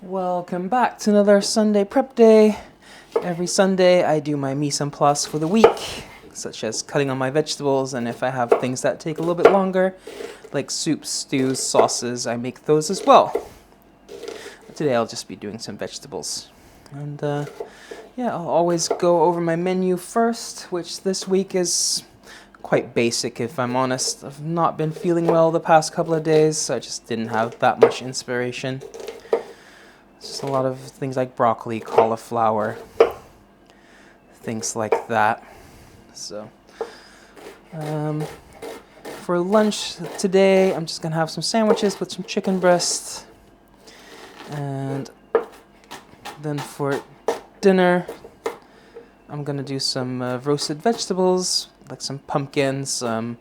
Welcome back to another Sunday prep day. Every Sunday I do my mise en place for the week, such as cutting on my vegetables, and if I have things that take a little bit longer, like soups, stews, sauces, I make those as well. Today I'll just be doing some vegetables. And I'll always go over my menu first, which this week is quite basic if I'm honest. I've not been feeling well the past couple of days, so I just didn't have that much inspiration. Just a lot of things like broccoli, cauliflower, things like that. So, for lunch today, I'm just gonna have some sandwiches with some chicken breast. And then for dinner, I'm gonna do some roasted vegetables, like some pumpkins, some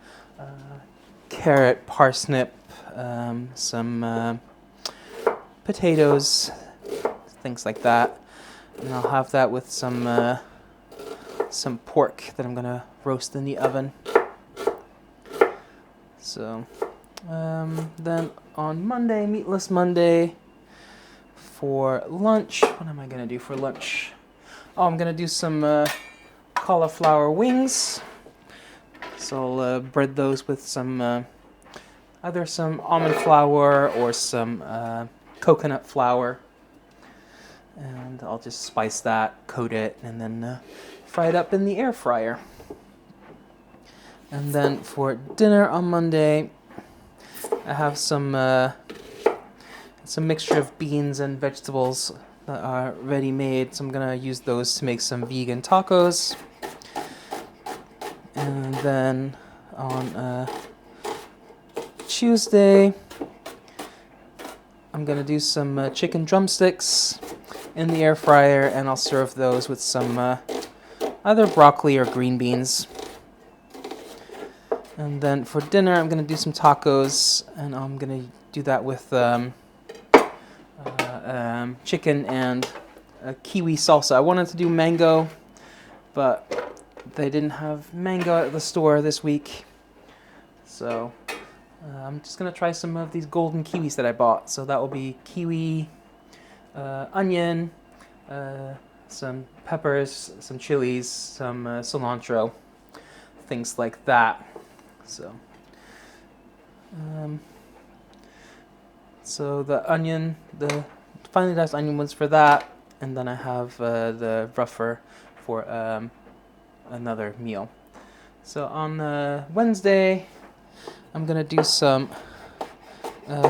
carrot, parsnip, some potatoes, things like that. And I'll have that with some pork that I'm gonna roast in the oven. So then on Monday, Meatless Monday, for lunch, what am I gonna do for lunch? Oh, I'm gonna do some cauliflower wings. So I'll bread those with some either some almond flour or some coconut flour. And I'll just spice that, coat it, and then fry it up in the air fryer. And then for dinner on Monday, I have some mixture of beans and vegetables that are ready made. So I'm gonna use those to make some vegan tacos. And then on Tuesday, I'm gonna do some chicken drumsticks in the air fryer, and I'll serve those with some either broccoli or green beans. And then for dinner, I'm gonna do some tacos, and I'm gonna do that with chicken and kiwi salsa. I wanted to do mango, but they didn't have mango at the store this week, so I'm just gonna try some of these golden kiwis that I bought. So that will be kiwi, onion, some peppers, some chilies, some cilantro, things like that. So the onion, the finely diced onion ones for that, and then I have the rougher for another meal. So on Wednesday, I'm gonna do some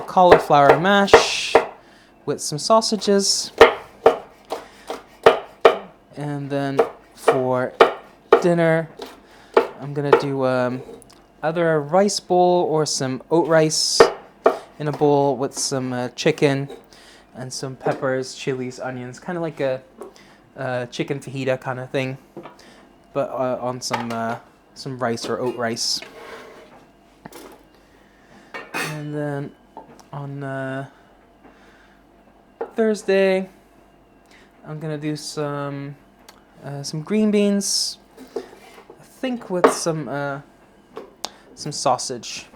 cauliflower mash with some sausages. And then for dinner, I'm gonna do either a rice bowl or some oat rice in a bowl with some chicken and some peppers, chilies, onions, kind of like a chicken fajita kind of thing, but on some rice or oat rice. And then on Thursday, I'm gonna do some green beans, I think with some sausage.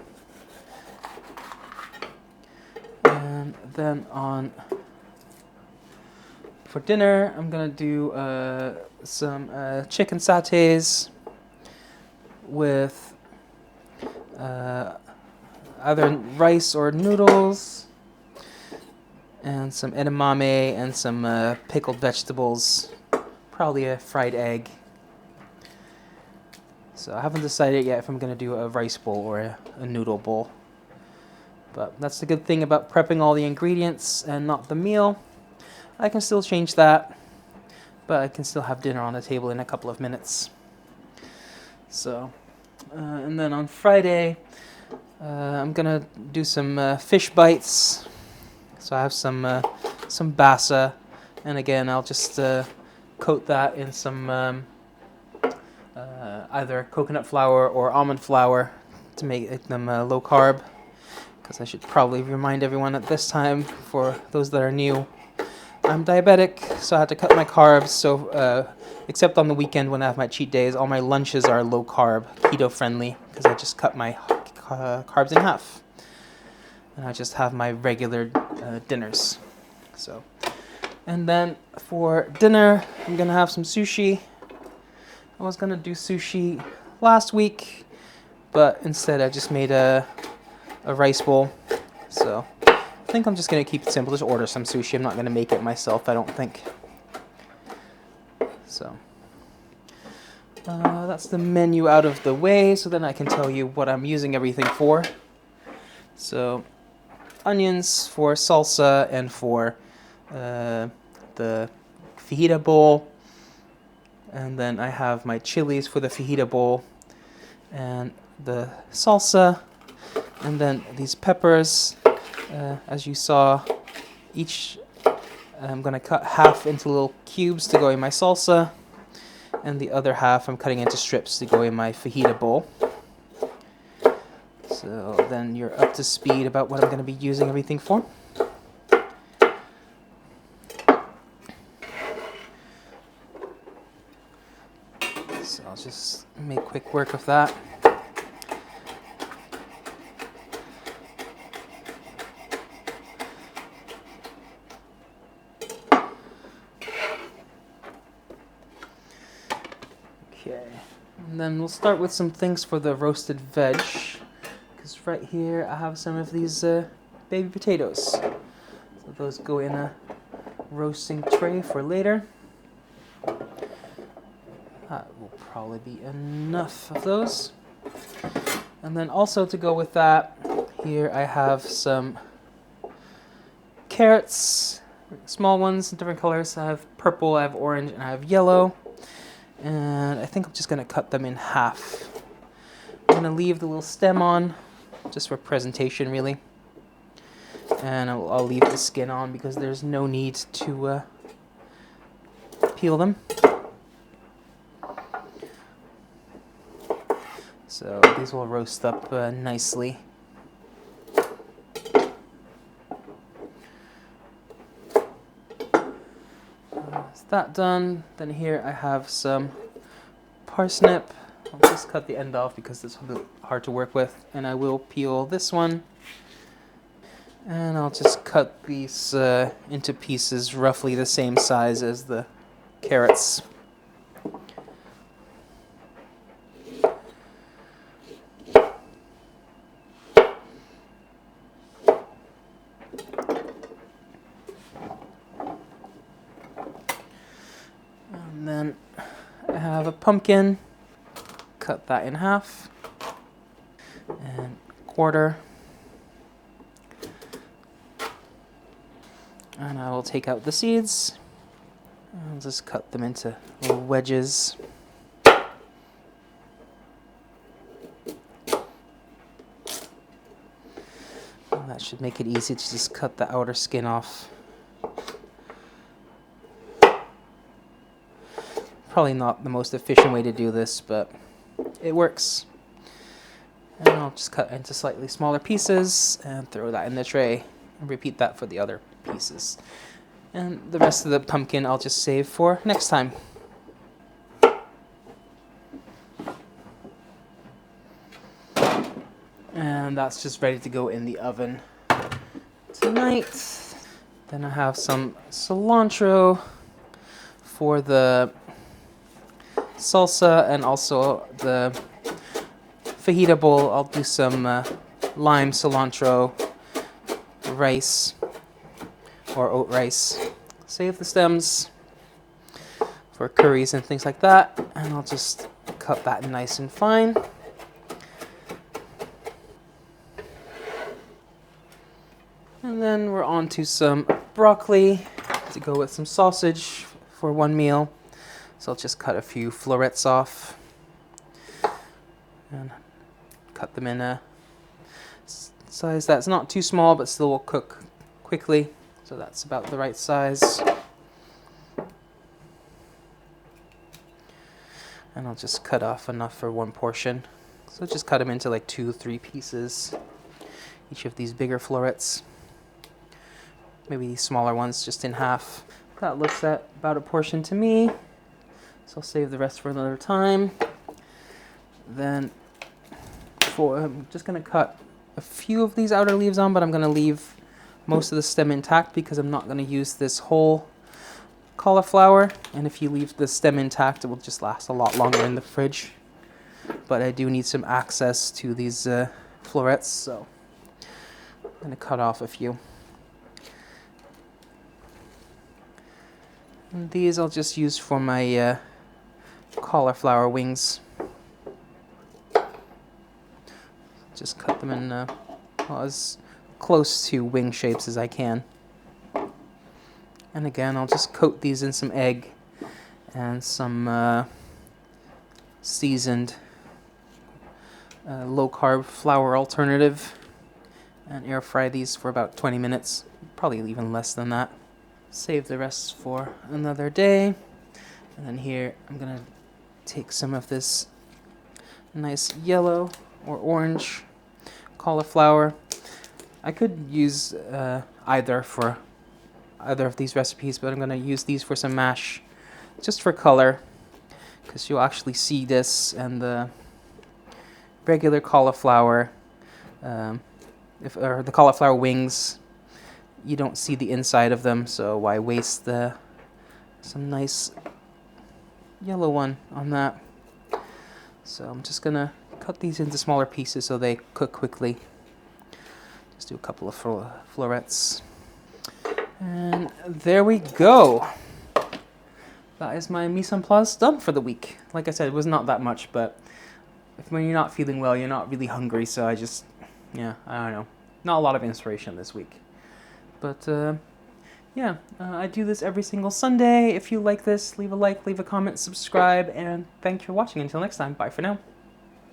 And then for dinner, I'm gonna do some chicken sautés with either rice or noodles, and some edamame and some pickled vegetables, probably a fried egg. So I haven't decided yet if I'm going to do a rice bowl or a noodle bowl. But that's the good thing about prepping all the ingredients and not the meal. I can still change that, but I can still have dinner on the table in a couple of minutes. So, and then on Friday, I'm going to do some fish bites. So I have some basa, and again, I'll just coat that in some either coconut flour or almond flour to make them low carb, because I should probably remind everyone at this time, for those that are new, I'm diabetic, so I had to cut my carbs. So except on the weekend when I have my cheat days, all my lunches are low carb, keto friendly, because I just cut my carbs in half, and I just have my regular dinners. So And then for dinner, I'm gonna have some sushi. I was gonna do sushi last week, but instead I just made a rice bowl. So I think I'm just gonna keep it simple, just order some sushi. I'm not gonna make it myself, I don't think. So that's the menu out of the way, so then I can tell you what I'm using everything for. So onions for salsa and for the fajita bowl, and then I have my chilies for the fajita bowl and the salsa, and then these peppers, as you saw, each I'm going to cut half into little cubes to go in my salsa, and the other half I'm cutting into strips to go in my fajita bowl. So then you're up to speed about what I'm going to be using everything for. So I'll just make quick work of that. Okay, and then we'll start with some things for the roasted veg. Because right here I have some of these baby potatoes. So those go in a roasting tray for later. That will probably be enough of those. And then also to go with that, here I have some carrots, small ones in different colors. I have purple, I have orange, and I have yellow. And I think I'm just going to cut them in half. I'm going to leave the little stem on, just for presentation really. And I'll leave the skin on because there's no need to peel them. So these will roast up nicely. That's that done. Then here I have some parsnip. I'll just cut the end off because it's a bit hard to work with. And I will peel this one. And I'll just cut these into pieces roughly the same size as the carrots. And then I have a pumpkin. Cut that in half and quarter. And I will take out the seeds. I'll just cut them into little wedges. And that should make it easy to just cut the outer skin off. Probably not the most efficient way to do this, but it works. And I'll just cut into slightly smaller pieces and throw that in the tray. And repeat that for the other pieces. And the rest of the pumpkin I'll just save for next time. And that's just ready to go in the oven tonight. Then I have some cilantro for the salsa and also the fajita bowl. I'll do some lime cilantro rice or oat rice. Save the stems for curries and things like that, and I'll just cut that nice and fine. And then we're on to some broccoli to go with some sausage for one meal. So I'll just cut a few florets off and cut them in a size that's not too small but still will cook quickly. So that's about the right size. And I'll just cut off enough for one portion. So just cut them into like 2-3 pieces, each of these bigger florets. Maybe these smaller ones just in half. That looks at about a portion to me. So I'll save the rest for another time. Then I'm just going to cut a few of these outer leaves on, but I'm going to leave most of the stem intact because I'm not going to use this whole cauliflower, and if you leave the stem intact, it will just last a lot longer in the fridge. But I do need some access to these florets, so I'm going to cut off a few. And these I'll just use for my cauliflower wings. Just cut them in well, as close to wing shapes as I can. And again, I'll just coat these in some egg and some seasoned low-carb flour alternative, and air fry these for about 20 minutes, probably even less than that. Save the rest for another day. And then here I'm gonna take some of this nice yellow or orange cauliflower. I could use either for either of these recipes, but I'm gonna use these for some mash, just for color, because you'll actually see this and the regular cauliflower, or the cauliflower wings, you don't see the inside of them, so why waste some nice yellow one on that. So I'm just gonna cut these into smaller pieces so they cook quickly. Just do a couple of florets. And there we go. That is my mise en place done for the week. Like I said, it was not that much, but when you're not feeling well, you're not really hungry, so I just, yeah, I don't know. Not a lot of inspiration this week. But, yeah, I do this every single Sunday. If you like this, leave a like, leave a comment, subscribe, and thanks for watching. Until next time, bye for now.